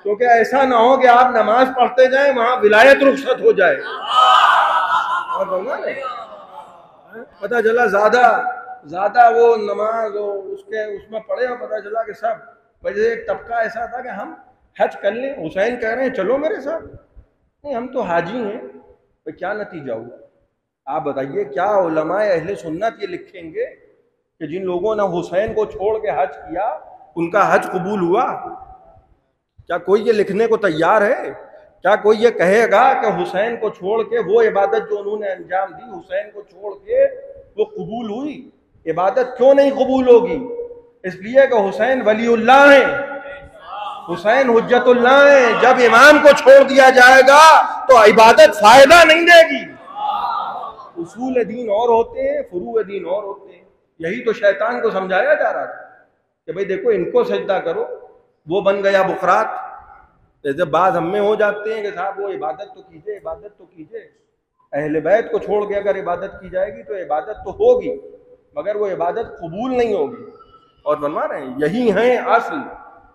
क्योंकि ऐसा ना हो कि आप नमाज पढ़ते जाएं वहां विलायत रुखसत हो जाए। और पता चला ज्यादा वो नमाज उसके उसमें पढ़े और पता चला कि सब वजह एक तबका ऐसा था कि हम हज कर लें, हुसैन कह रहे हैं चलो मेरे साथ, नहीं हम तो हाजी हैं। तो क्या नतीजा हुआ आप बताइए? क्या उलमाए अहले सुन्नत ये लिखेंगे कि जिन लोगों ने हुसैन को छोड़ के हज किया उनका हज कबूल हुआ? क्या कोई ये लिखने को तैयार है? क्या कोई ये कहेगा कि हुसैन को छोड़ के वो इबादत जो उन्होंने अंजाम दी, हुसैन को छोड़ के वो कबूल हुई? इबादत क्यों नहीं कबूल होगी? इसलिए कि हुसैन वलीउल्लाह हैं, हुसैन हुज्जतुल्लाह हैं। जब इमाम को छोड़ दिया जाएगा तो इबादत फायदा नहीं देगी। उसूल दीन और होते हैं, फुरूअ दीन और होते हैं। यही तो शैतान को समझाया जा रहा था कि भाई देखो इनको सजदा करो, वो बन गया बुकरात। जैसे बात हम में हो जाते हैं कि साहब वो इबादत तो कीजिए, इबादत तो कीजिए। अहले बैत को छोड़ के अगर इबादत की जाएगी तो इबादत तो होगी, मगर वो इबादत कबूल नहीं होगी। और बनवा रहे हैं, यही है असल।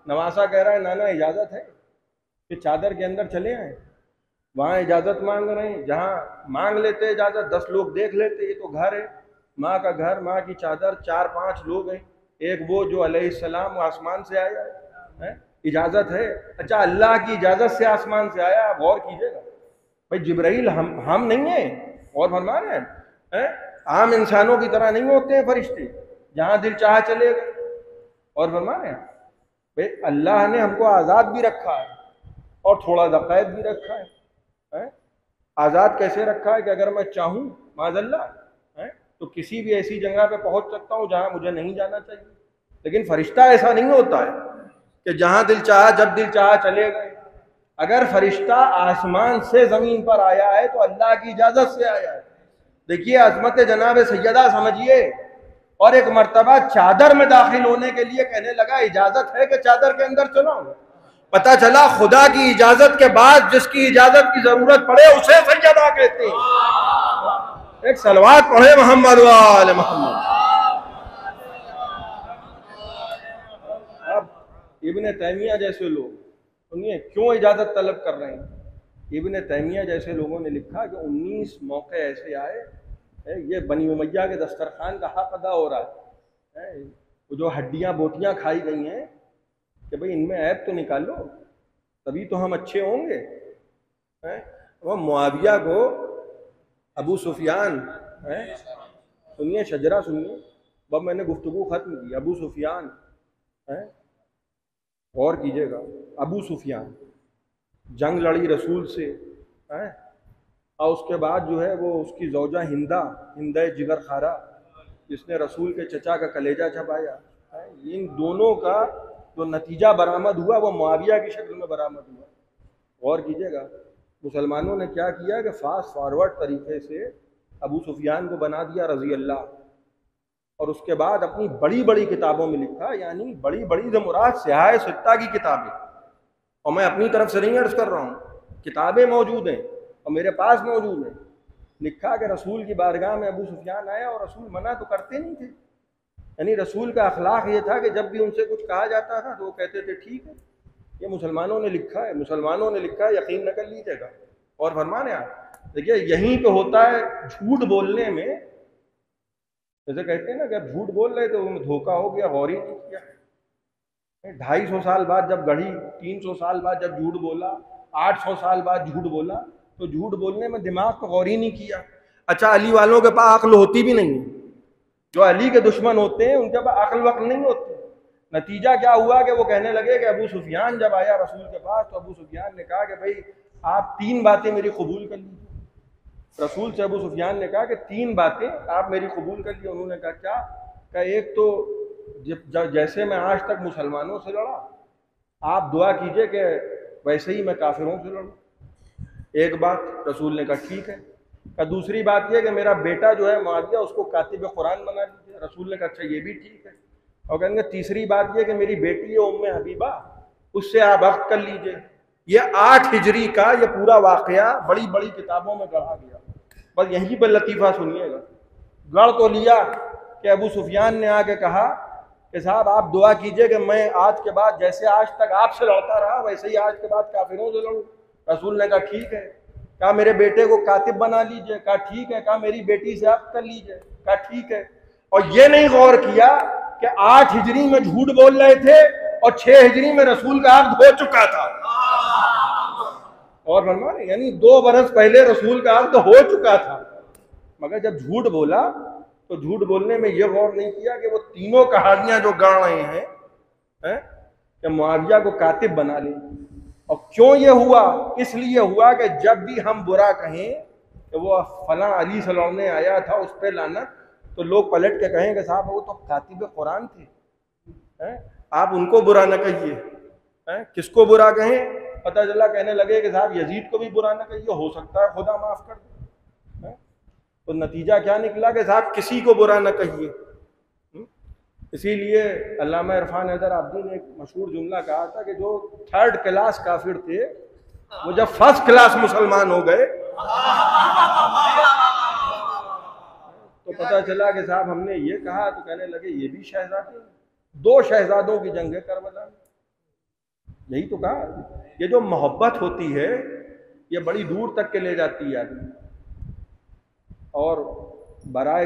नवासा कह रहा है नाना इजाज़त है कि चादर के अंदर चले आए, वहाँ इजाज़त मांग रहे हैं। जहाँ मांग लेते इजाज़त 10 लोग देख लेते, ये तो घर है, माँ का घर, माँ की चादर, 4-5 लोग हैं, एक वो जो अलैहिस्सलाम आसमान से आया है, इजाज़त है। अच्छा अल्लाह की इजाज़त से आसमान से आया, आप गौर कीजिएगा। भाई जिब्राइल हम नहीं है, और फरमा रहे हैं आम इंसानों की तरह नहीं होते हैं फरिश्ते, जहाँ दिल चाह चले गए। और फरमा रहे हैं भाई अल्लाह ने हमको आज़ाद भी रखा है और थोड़ा ज़क़ैद भी रखा है। आज़ाद कैसे रखा है कि अगर मैं चाहूँ माज़अल्लाह तो किसी भी ऐसी जगह पे पहुँच सकता हूँ जहाँ मुझे नहीं जाना चाहिए। लेकिन फरिश्ता ऐसा नहीं होता है कि जहाँ दिल चाहा जब दिल चाहा चले गए। अगर फरिश्ता आसमान से ज़मीन पर आया है तो अल्लाह की इजाज़त से आया है। देखिए अज़मत जनाब सैयदा समझिए। और एक मर्तबा चादर में दाखिल होने के लिए कहने लगा इजाज़त है कि चादर के अंदर चलो। पता चला खुदा की इजाज़त के बाद जिसकी इजाज़त की ज़रूरत पड़े उसे सैयदा कहते हैं। एक सलवात पढ़े मोहम्मद वाले मोहम्मद। अब इब्ने तैमिया जैसे लोग सुनिए क्यों इजाज़त तलब कर रहे हैं। इब्ने तैमिया जैसे लोगों ने लिखा कि 19 मौके ऐसे आए, ये बनी उमैया के दस्तरखान का हक अदा हो रहा है। वो जो हड्डियाँ बोटियाँ खाई गई हैं कि भाई इनमें ऐब तो निकालो तभी तो हम अच्छे होंगे। वो मुआविया को अबू सुफियान, सुनिए शजरा सुनिए, अब मैंने गुफ्तगू ख़त्म की। अबू सुफियान, गौर कीजिएगा, अबू सुफियान जंग लड़ी रसूल से, और उसके बाद जो है वो उसकी ज़ौजा हिंदा जिगर खारा जिसने रसूल के चचा का कलेजा छपाया, इन दोनों का जो नतीजा बरामद हुआ वो मुआविया की शक्ल में बरामद हुआ। गौर कीजिएगा मुसलमानों ने क्या किया कि फास्ट फॉरवर्ड तरीके से अबू सुफियान को बना दिया रज़ी अल्लाह, और उसके बाद अपनी बड़ी बड़ी किताबों में लिखा, यानी बड़ी बड़ी से मुराद सिहाए सित्ता की किताबें। और मैं अपनी तरफ से नहीं अर्ज़ कर रहा हूँ, किताबें मौजूद हैं और मेरे पास मौजूद हैं। लिखा कि रसूल की बारगाह में अबू सुफियान आया और रसूल मना तो करते नहीं थे। यानी रसूल का अखलाक ये था कि जब भी उनसे कुछ कहा जाता था तो वो कहते थे ठीक है, ये मुसलमानों ने लिखा है, मुसलमानों ने लिखा है, यकीन न कर लीजिएगा। और फरमाने आप देखिए यहीं पे होता है झूठ बोलने में, जैसे कहते हैं ना कि अब झूठ बोल रहे तो धोखा हो गया, गौर ही नहीं किया। 250 साल बाद जब गढ़ी, 300 साल बाद जब झूठ बोला, 800 साल बाद झूठ बोला, तो झूठ बोलने में दिमाग को गौर ही नहीं किया। अच्छा, अली वालों के पास अक्ल होती भी नहीं, जो अली के दुश्मन होते हैं उनके पास अक्ल वक्ल नहीं होती। नतीजा क्या हुआ कि वो कहने लगे कि अबू सुफियान जब आया रसूल के पास तो अबू सुफियान ने कहा कि भाई आप 3 बातें मेरी कबूल कर लीजिए। रसूल से अबू सुफियान ने कहा कि 3 बातें आप मेरी कबूल कर लीजिए। उन्होंने कहा क्या? कहा एक तो जैसे मैं आज तक मुसलमानों से लड़ा, आप दुआ कीजिए कि वैसे ही मैं काफिरों से लड़ूं। एक बात रसूल ने कहा ठीक है। का दूसरी बात यह कि मेरा बेटा जो है मुआविया, उसको कातिब कुरान बना लीजिए। रसूल ने कहा अच्छा ये भी ठीक है। और कहेंगे तीसरी बात यह कि मेरी बेटी है उम्मे हबीबा, उससे आप अक़्द कर लीजिए। ये 8 हिजरी का ये पूरा वाकया बड़ी बड़ी किताबों में गढ़ा गया। बस यहीं पर लतीफ़ा सुनिएगा। गढ़ तो लिया कि अबू सुफियान ने आके कहा कि साहब आप दुआ कीजिए कि मैं आज के बाद जैसे आज तक आपसे लड़ता रहा वैसे ही आज के बाद काफिरों से लड़ूं। रसूल ने कहा ठीक है। कहा मेरे बेटे को कातिब बना लीजिए। कहा ठीक है। कहा मेरी बेटी से आप कर लीजिए। कहा ठीक है। और ये नहीं गौर किया कि 8 हिजरी में झूठ बोल रहे थे और 6 हिजरी में रसूल का अक़्द हो चुका था। और फरमाने यानी 2 बरस पहले रसूल का अक़्द हो चुका था, मगर जब झूठ बोला तो झूठ बोलने में यह गौर नहीं किया कि वो तीनों कहानियां जो गढ़ रहे हैं कि मुआविया को कातिब बना ले। और क्यों ये हुआ? इसलिए हुआ कि जब भी हम बुरा कहें कि वो फला अली से लड़ने आया था उस पर लानत, तो लोग पलट के कहें कि साहब वो तो कातिब कुरान थे, आप उनको बुरा न कहिए। किसको बुरा कहें? पता चला कहने लगे कि साहब यजीद को भी बुरा न कहिए, हो सकता है खुदा माफ कर दे। तो नतीजा क्या निकला कि साहब किसी को बुरा न कहिए। इसीलिए अल्लामा इरफान हैदर आबदी ने एक मशहूर जुमला कहा था कि जो 3rd क्लास काफिर थे वो जब 1st क्लास मुसलमान हो गए तो पता चला कि साहब हमने ये कहा तो कहने लगे ये भी शहजादे। 2 शहजादों की जंग है करबला में। यही तो कहा, ये जो मोहब्बत होती है ये बड़ी दूर तक के ले जाती है आदमी। और बराए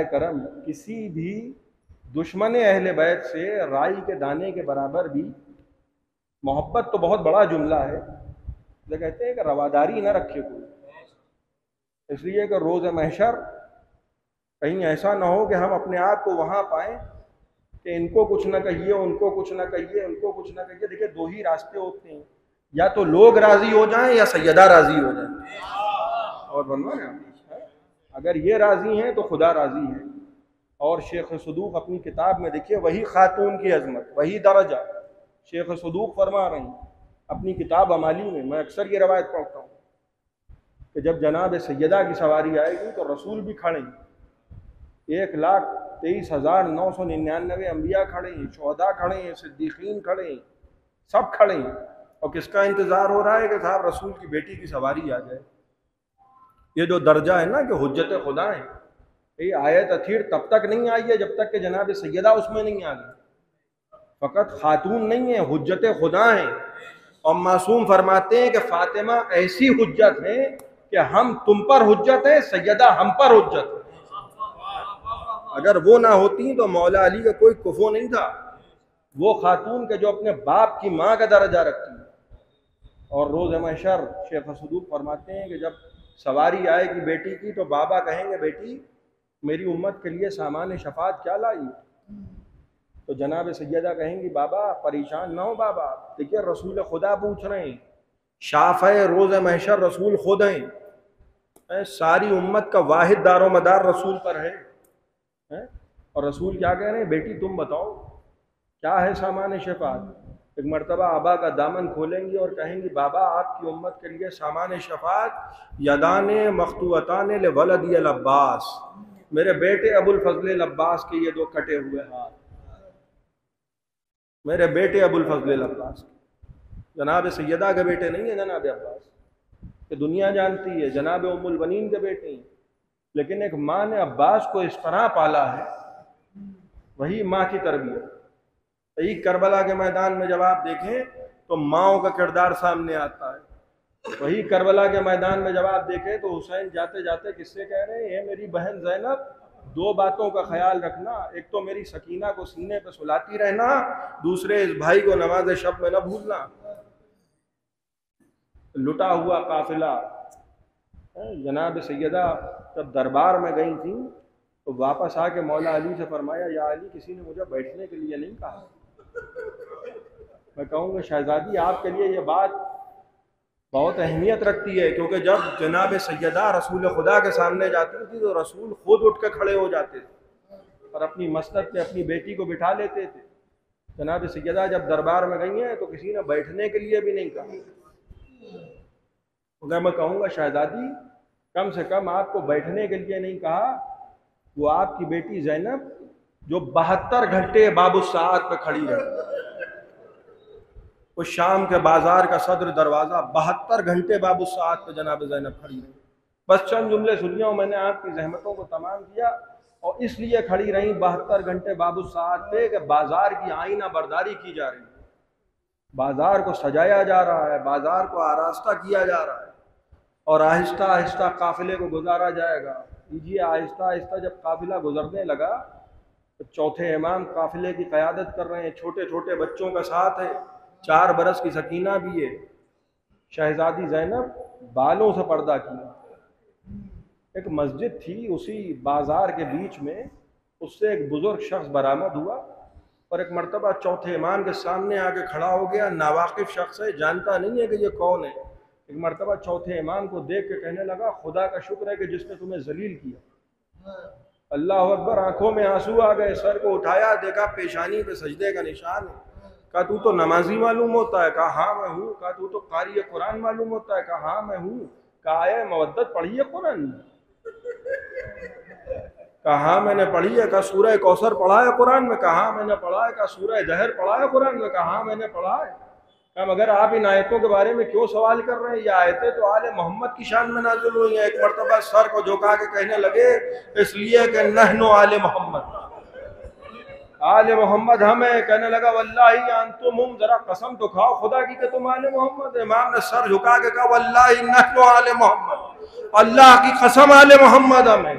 करम किसी भी दुश्मन अहले बैत से राई के दाने के बराबर भी मोहब्बत तो बहुत बड़ा जुमला है। जो कहते हैं कि रवादारी न रखे कोई, इसलिए कि रोज़ महशर कहीं ऐसा ना हो कि हम अपने आप को वहाँ पाएं कि इनको कुछ न कहिए, उनको कुछ न कहिए, उनको कुछ न कहिए। देखिए 2 ही रास्ते होते हैं, या तो लोग राजी हो जाएं या सैयदा राजी हो जाए। और बनवा ना, अगर ये राजी हैं तो खुदा राजी है। और शेख सदूक अपनी किताब में देखिए वही खातून की अजमत, वही दर्जा शेख सदूक फरमा रही अपनी किताब अमाली में। मैं अक्सर ये रवायत पढ़ता हूँ कि जब जनाब सैयदा की सवारी आएगी तो रसूल भी खड़े, 1,23,999 अम्बिया खड़े हैं, शुहदा खड़े हैं, सिद्दीकीन खड़े हैं, सब खड़े हैं। और किसका इंतज़ार हो रहा है कि साहब रसूल की बेटी की सवारी आ जाए। ये जो दर्जा है ना कि हुज्जत खुदा है, ये आयत अखीर तब तक नहीं आई है जब तक कि जनाब सैयदा उसमें नहीं आ गई। फ़कत खातून नहीं है, हुज्जत खुदा है। और मासूम फरमाते हैं कि फातिमा ऐसी हुज्जत है कि हम तुम पर हुज्जत है, सैयदा हम पर हुज्जत है। अगर वो ना होती तो मौला अली का कोई कुफो नहीं था। वो खातून के जो अपने बाप की माँ का दर्जा रखती है। और रोज़ महशर शेख सदूक फरमाते हैं कि जब सवारी आएगी बेटी की तो बाबा कहेंगे बेटी मेरी उम्मत के लिए सामान शफात क्या लाई? तो जनाब सैयदा कहेंगी बाबा परेशान ना हो बाबा, देखिए रसूल खुदा पूछ रहे हैं, शाफ़े रोज़ महशर रसूल खुद हैं। सारी उम्मत का वाहिद दारो मदार रसूल पर है। और रसूल क्या कह रहे हैं? बेटी तुम बताओ क्या है सामान शफात? एक मरतबा आबा का दामन खोलेंगी और कहेंगी बाबा आपकी उम्मत के लिए सामान शफात यदाने मखतूअताने ले वलदी अल अब्बास, मेरे बेटे अबुल फजल अब्बास के ये 2 कटे हुए हाथ, मेरे बेटे अबुल फजल अब्बास, जनाब सैयदा के बेटे नहीं है जनाब अब्बास। कि दुनिया जानती है जनाब उम्मुल बनीन के बेटे हैं, लेकिन एक माँ ने अब्बास को इस तरह पाला है, वही माँ की तरबियत। यही करबला के मैदान में जब आप देखें तो माँओं का किरदार सामने आता है। वही करबला के मैदान में जब आप देखें तो हुसैन जाते जाते किससे कह रहे हैं, मेरी बहन ज़ैनब, दो बातों का ख्याल रखना, एक तो मेरी सकीना को सीने पे सुलाती रहना, दूसरे इस भाई को नमाज शब में न भूलना। लुटा हुआ काफिला जनाब सैयदा जब दरबार में गई थी तो वापस आके मौला अली से फरमाया, या अली, किसी ने मुझे बैठने के लिए नहीं कहा। मैं कहूँगा शहजादी आपके लिए ये बात बहुत अहमियत रखती है, क्योंकि जब जनाब सैयदा रसूल खुदा के सामने जाती थी तो रसूल खुद उठ के खड़े हो जाते थे और अपनी मसनद पे अपनी बेटी को बिठा लेते थे। जनाब सैयदा जब दरबार में गई हैं तो किसी ने बैठने के लिए भी नहीं कहा। तो मैं कहूँगा शहजादी, कम से कम आपको बैठने के लिए नहीं कहा, वो आपकी बेटी ज़ैनब जो 72 घंटे बाबुस्साद पे खड़ी रही, उस शाम के बाजार का सदर दरवाज़ा 72 घंटे बाबुस्साद पे जनाब ज़ैनब खड़ी रही। बस चंद जुमले सुनिए, मैंने आपकी जहमतों को तमाम किया, और इसलिए खड़ी रही 72 घंटे बाबुस्साद पे कि बाजार की आईना बरदारी की जा रही है, बाजार को सजाया जा रहा है, बाजार को आरास्ता किया जा रहा है, और आहिस्ता आहिस्ता काफिले को गुजारा जाएगा। लीजिए, आहिस्ता आहिस्ता जब काफिला गुजरने लगा तो चौथे इमाम काफिले की क़यादत कर रहे हैं, छोटे छोटे बच्चों का साथ है, 4 बरस की सकीना भी है। शहजादी ज़ैनब बालों से पर्दा किया। एक मस्जिद थी, उसी बाजार के बीच में उससे एक बुजुर्ग शख्स बरामद हुआ और एक मरतबा चौथे इमाम के सामने आके खड़ा हो गया। नावाकिफ शख्स है, जानता नहीं है कि ये कौन है। एक मरतबा चौथे इमाम को देख के कहने लगा, खुदा का शुक्र है कि जिसने तुम्हें जलील किया। अल्लाह अकबर। आंखों में आंसू आ गए, सर को उठाया, देखा पेशानी पे सजदे का निशान है। कहा, तू तो नमाजी मालूम होता है? कहा, हाँ मैं हूँ। कहा, तू तो कारी कुरान मालूम होता है? कहा, हाँ मैं हूँ। कहा, आया मवद्दत पढ़ी है कुरान? कहा, हाँ मैंने पढ़ी है। कहा, सूरह कौसर पढ़ा है कुरान में? कहा, हाँ मैंने पढ़ा है। कहा, सूरह जहर पढ़ा है कुरान में? कहा, हाँ मैंने पढ़ा है। कहा, मगर आप इन आयतों के बारे में क्यों सवाल कर रहे हैं? ये आयतें तो आले मोहम्मद की शान में नाज़िल हुई हैं। एक मरतबा सर को झुका के कहने लगे, इसलिए कि नहनु आले मोहम्मद, आले मोहम्मद हमें। कहने लगा, वल्लाही अंतुम हुम, जरा कसम तो खाओ खुदा की कि तुम आले मोहम्मद। इमाम ने सर झुका के कहा, वल्लाही नहनु आले मोहम्मद, अल्लाह की कसम आले मोहम्मद हमें।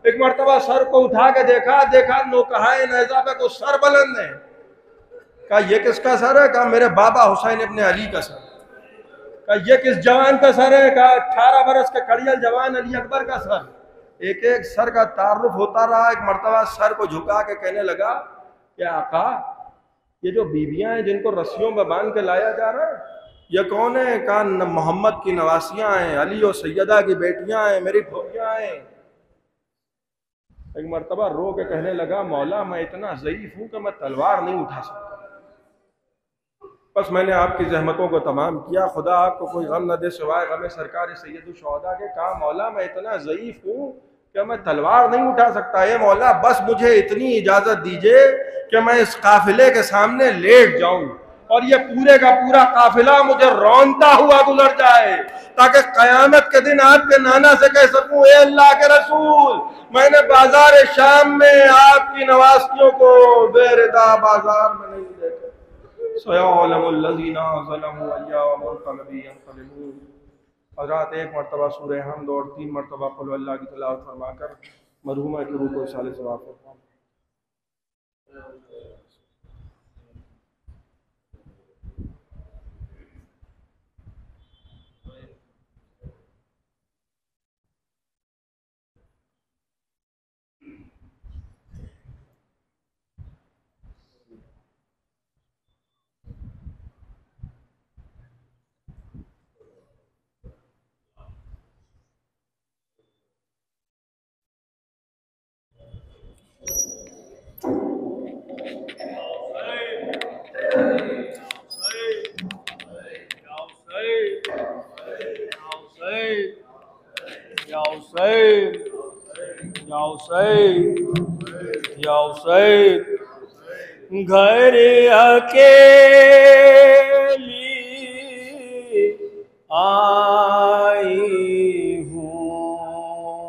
एक मरतबा सर को उठा के देखा नौकहाए नेज़ा पे कुछ सर बुलंद है। कहा, ये किसका सर है? कहा, मेरे बाबा हुसैन इब्ने अली का सर। कहा, ये किस जवान का सर है? कहा, 18 बरस के कड़ियल जवान अली अकबर का सर। एक एक सर का तारुफ होता रहा। एक मरतबा सर को झुका के कहने लगा, क्या आका, ये जो बीबियां हैं जिनको रस्सियों में बांध के लाया जा रहा है, ये कौन है? कहा, मोहम्मद की नवासियां हैं, अली और सैयदा की बेटियां हैं, मेरी फौजियां हैं। एक मरतबा रो के कहने लगा, मौला मैं इतना ज़ईफ हूं कि मैं तलवार नहीं उठा सकता। बस मैंने आपकी जहमतों को तमाम किया, खुदा आपको कोई गम न दे सिवाय गम सरकार सैयदुल शुहदा के। कहा, मौला मैं इतना ज़ईफ हूँ कि मैं तलवार नहीं उठा सकता। ये मौला बस मुझे इतनी इजाज़त दीजिए कि मैं इस काफिले के सामने लेट जाऊं और ये पूरे का पूरा काफिला मुझे रौंदता हुआ गुजर जाए, ताकि कयामत के दिन आपके नाना से कह सकूं, ए अल्लाह के रसूल, मैंने बाजार शाम में आपकी नवासियों को बेरिदा बाजार में नहीं देखा। हज़रात एक मरतबा सूरह हमद और 3 मरतबा कुल अल्लाह की तिलावत फरमाकर मरहुमा की रूह को इसाले सवाब फरमाएं। घर अकेली आ